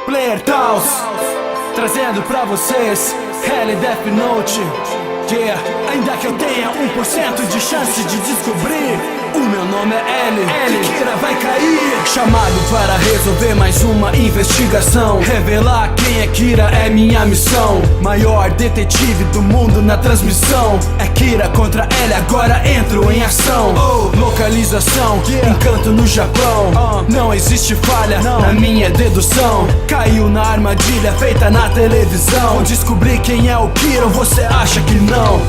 Player Taos, trazendo pra vocês Hell Death Note. Yeah. Ainda que eu tenha 1% de chance de descobrir, o meu nome é L, Kira vai cair. Chamado para resolver mais uma investigação, revelar quem é Kira é minha missão. Maior detetive do mundo na transmissão, é Kira contra L, agora entro em ação. Localização, encanto no Japão. Não existe falha na minha dedução. Caiu na armadilha feita na televisão. Descobri quem é o Kira, ou você acha que não?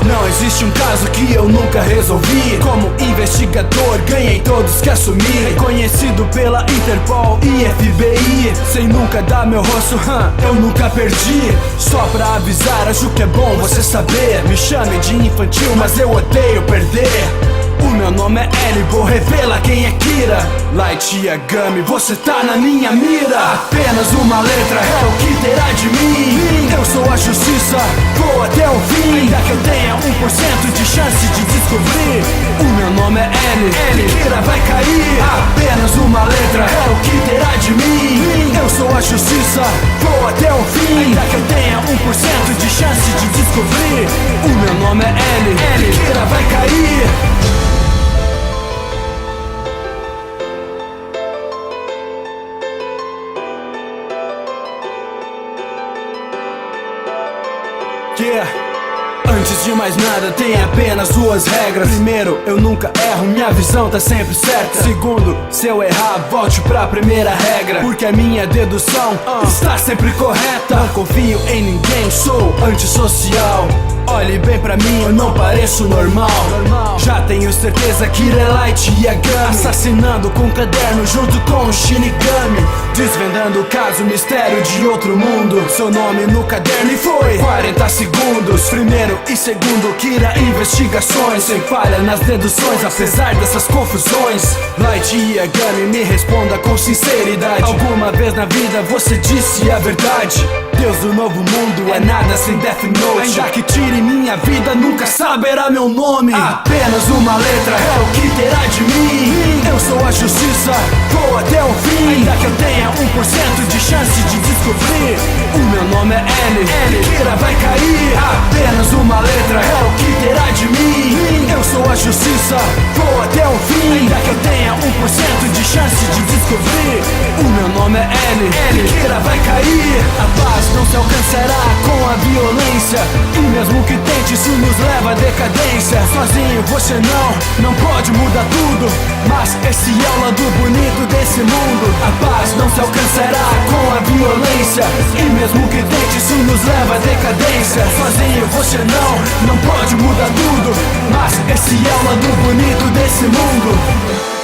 Não existe um caso que eu nunca resolvi. Como investigador ganhei todos que assumi. Reconhecido pela Interpol e FBI, sem nunca dar meu rosto, eu nunca perdi. Só pra avisar, acho que é bom você saber. Me chame de infantil, mas eu odeio perder. O meu nome é L, vou revelar quem é Kira. Light Yagami, você tá na minha mira. Apenas uma letra é o que terá de mim. Eu sou a justiça, vou até o fim. Ainda que eu tenha 1% de chance de descobrir, o meu nome é L, Kira vai cair. Apenas uma letra é o que terá de mim. Eu sou a justiça, vou até o fim. Ainda que eu tenha 1% de chance de descobrir, o meu nome é L, Kira vai cair. Yeah. Antes de mais nada tem apenas duas regras. Primeiro, eu nunca erro, minha visão tá sempre certa. Segundo, se eu errar, volte pra primeira regra, porque a minha dedução está sempre correta. Não confio em ninguém, sou antissocial. Olhe bem pra mim, eu não pareço normal. Já tenho certeza que Kira é Light Yagami, assassinando com um caderno junto com o Shinigami, desvendando o caso, mistério de outro mundo. Seu nome no caderno e foi 40 segundos. Primeiro e segundo, Kira investigações, sem falha nas deduções, apesar dessas confusões. Light Yagami, me responda com sinceridade. Alguma vez na vida você disse a verdade? Deus do novo mundo é nada sem Death Note. Ainda que tire minha vida, nunca saberá meu nome. Apenas uma letra é o que terá de mim. Eu sou a justiça, vou até o fim. Ainda que eu tenha 1% de chance de descobrir, o meu nome é L, Kira vai cair. Apenas uma letra é o que terá de mim. Eu sou a justiça, vou até o fim. Ainda que eu tenha 1% de chance de descobrir, o meu nome é L, Kira vai cair. A paz não se alcançará com a violência, e mesmo que tente, isso nos leva à decadência. Sozinho você não pode mudar tudo, mas esse é o lado bonito desse mundo. A paz não se alcançará com a violência, e mesmo que tente, isso nos leva à decadência. Sozinho você não pode mudar tudo, mas esse é o lado bonito desse mundo.